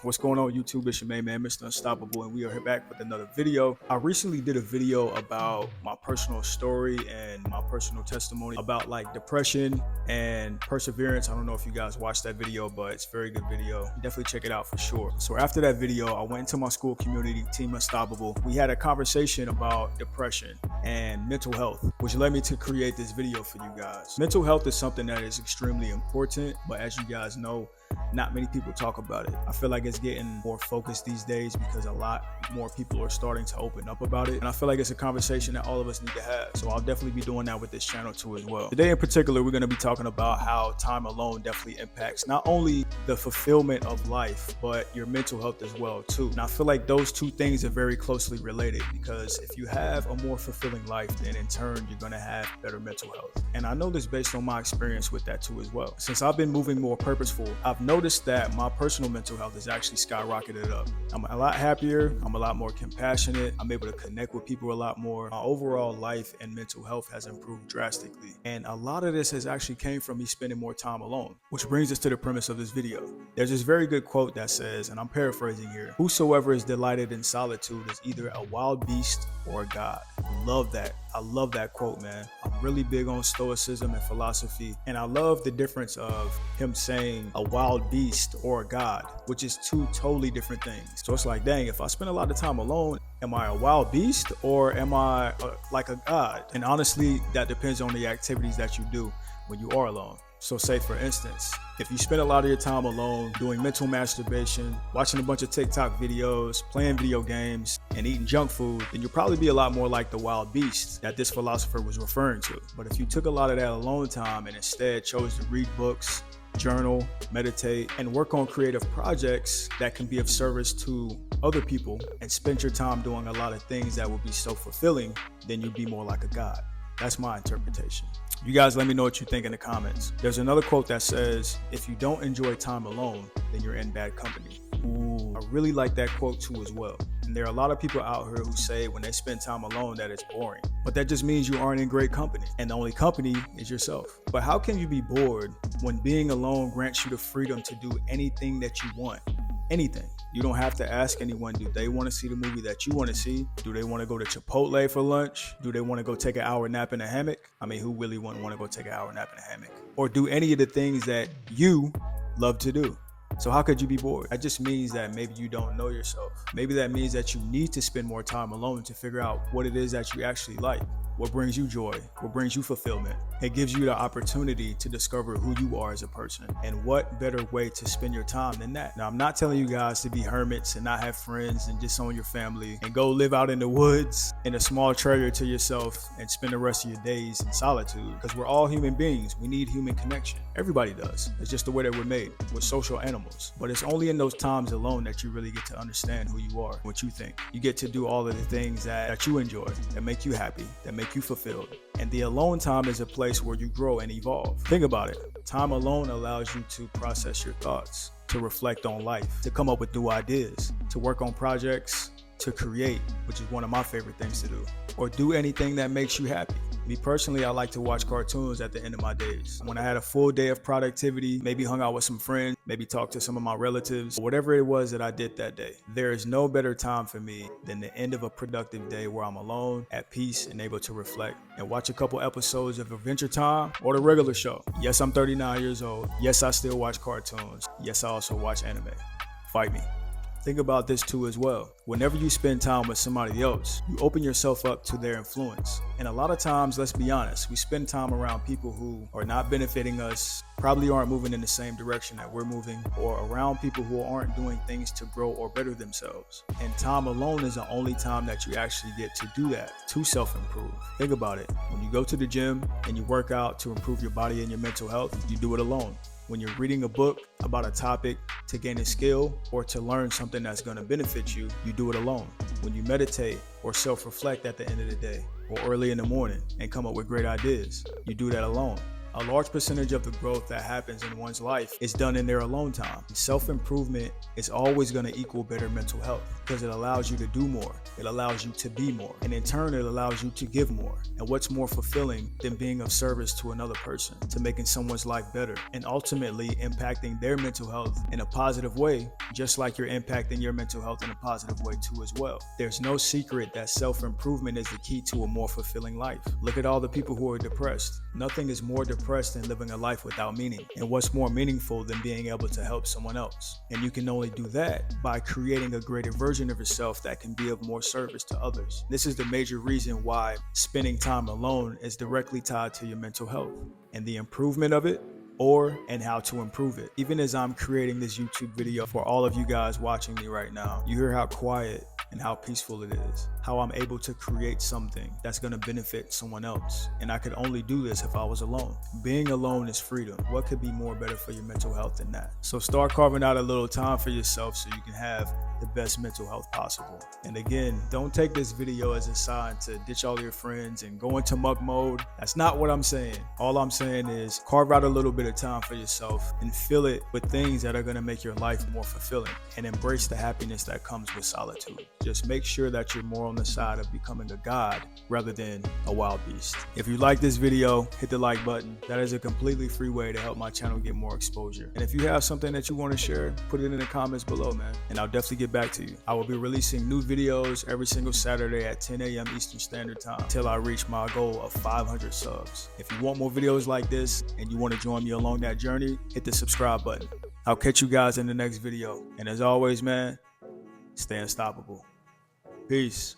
What's going on YouTube? It's your main man, Mr. Unstoppable, and we are here back with another video. I recently did a video about my personal story and my personal testimony about like depression and perseverance. I don't know if you guys watched that video, but it's a very good video. Definitely check it out for sure. So after that video, I went into my school community, Team Unstoppable. We had a conversation about depression and mental health, which led me to create this video for you guys. Mental health is something that is extremely important, but as you guys know, not many people talk about it. I feel like it's getting more focused these days because a lot more people are starting to open up about it. And I feel like it's a conversation that all of us need to have. So I'll definitely be doing that with this channel too as well. Today in particular, we're going to be talking about how time alone definitely impacts not only the fulfillment of life, but your mental health as well too. And I feel like those two things are very closely related because if you have a more fulfilling life, then in turn, you're going to have better mental health. And I know this based on my experience with that too as well. Since I've been moving more purposeful, I've noticed that my personal mental health has actually skyrocketed up. I'm a lot happier. I'm a lot more compassionate. I'm able to connect with people a lot more. My overall life and mental health has improved drastically. And a lot of this has actually came from me spending more time alone, which brings us to the premise of this video. There's this very good quote that says, and I'm paraphrasing here, "Whosoever is delighted in solitude is either a wild beast or a god." Love that. I love that quote, man. I'm really big on stoicism and philosophy, and I love the difference of him saying a wild beast or a god, which is two totally different things. So it's like, dang, if I spend a lot of time alone, am I a wild beast or am I like a god? And honestly, that depends on the activities that you do when you are alone. So say for instance, if you spend a lot of your time alone doing mental masturbation, watching a bunch of TikTok videos, playing video games, and eating junk food, then you'll probably be a lot more like the wild beast that this philosopher was referring to. But if you took a lot of that alone time and instead chose to read books, journal, meditate, and work on creative projects that can be of service to other people and spend your time doing a lot of things that will be so fulfilling, then you'd be more like a god. That's my interpretation. You guys let me know what you think in the comments. There's another quote that says, "If you don't enjoy time alone, then you're in bad company." Ooh, I really like that quote too as well. And there are a lot of people out here who say when they spend time alone that it's boring. But that just means you aren't in great company. And the only company is yourself. But how can you be bored when being alone grants you the freedom to do anything that you want? Anything. You don't have to ask anyone, do they want to see the movie that you want to see? Do they want to go to Chipotle for lunch? Do they want to go take an hour nap in a hammock? I mean, who really wouldn't want to go take an hour nap in a hammock? Or do any of the things that you love to do? So how could you be bored? That just means that maybe you don't know yourself. Maybe that means that you need to spend more time alone to figure out what it is that you actually like. What brings you joy? What brings you fulfillment? It gives you the opportunity to discover who you are as a person. And what better way to spend your time than that? Now, I'm not telling you guys to be hermits and not have friends and disown your family and go live out in the woods in a small trailer to yourself and spend the rest of your days in solitude, because we're all human beings. We need human connection. Everybody does. It's just the way that we're made. We're social animals. But it's only in those times alone that you really get to understand who you are, what you think. You get to do all of the things that you enjoy, that make you happy, that make you fulfilled. And the alone time is a place where you grow and evolve. Think about it. Time alone allows you to process your thoughts, to reflect on life, to come up with new ideas, to work on projects, to create, which is one of my favorite things to do, or do anything that makes you happy. Me personally, I like to watch cartoons at the end of my days. When I had a full day of productivity, maybe hung out with some friends, maybe talked to some of my relatives, whatever it was that I did that day. There is no better time for me than the end of a productive day where I'm alone, at peace, and able to reflect and watch a couple episodes of Adventure Time or the regular show. Yes, I'm 39 years old. Yes, I still watch cartoons. Yes, I also watch anime. Fight me. Think about this too as well. Whenever you spend time with somebody else, you open yourself up to their influence. And a lot of times, let's be honest, we spend time around people who are not benefiting us, probably aren't moving in the same direction that we're moving, or around people who aren't doing things to grow or better themselves. And time alone is the only time that you actually get to do that, to self-improve. Think about it. When you go to the gym and you work out to improve your body and your mental health, you do it alone. When you're reading a book about a topic to gain a skill or to learn something that's going to benefit you, you do it alone. When you meditate or self-reflect at the end of the day or early in the morning and come up with great ideas, you do that alone. A large percentage of the growth that happens in one's life is done in their alone time. Self-improvement is always going to equal better mental health because it allows you to do more. It allows you to be more. And in turn, it allows you to give more. And what's more fulfilling than being of service to another person, to making someone's life better, and ultimately impacting their mental health in a positive way, just like you're impacting your mental health in a positive way too as well. There's no secret that self-improvement is the key to a more fulfilling life. Look at all the people who are depressed. Nothing is more depressed than living a life without meaning. And what's more meaningful than being able to help someone else? And you can only do that by creating a greater version of yourself that can be of more service to others. This is the major reason why spending time alone is directly tied to your mental health and the improvement of it, and how to improve it. Even as I'm creating this YouTube video for all of you guys watching me right now, you hear how quiet and how peaceful it is, how I'm able to create something that's going to benefit someone else. And I could only do this if I was alone. Being alone is freedom. What could be more better for your mental health than that? So start carving out a little time for yourself so you can have the best mental health possible. And again, don't take this video as a sign to ditch all your friends and go into muck mode. That's not what I'm saying. All I'm saying is carve out a little bit of time for yourself and fill it with things that are going to make your life more fulfilling, and embrace the happiness that comes with solitude. Just make sure that you're more on the side of becoming a god rather than a wild beast. If you like this video, hit the like button. That is a completely free way to help my channel get more exposure. And if you have something that you want to share, put it in the comments below, man, and I'll definitely get back to you. I will be releasing new videos every single Saturday at 10 a.m. Eastern Standard Time until I reach my goal of 500 subs. If you want more videos like this and you want to join me along that journey, hit the subscribe button. I'll catch you guys in the next video. And as always, man, stay unstoppable. Peace.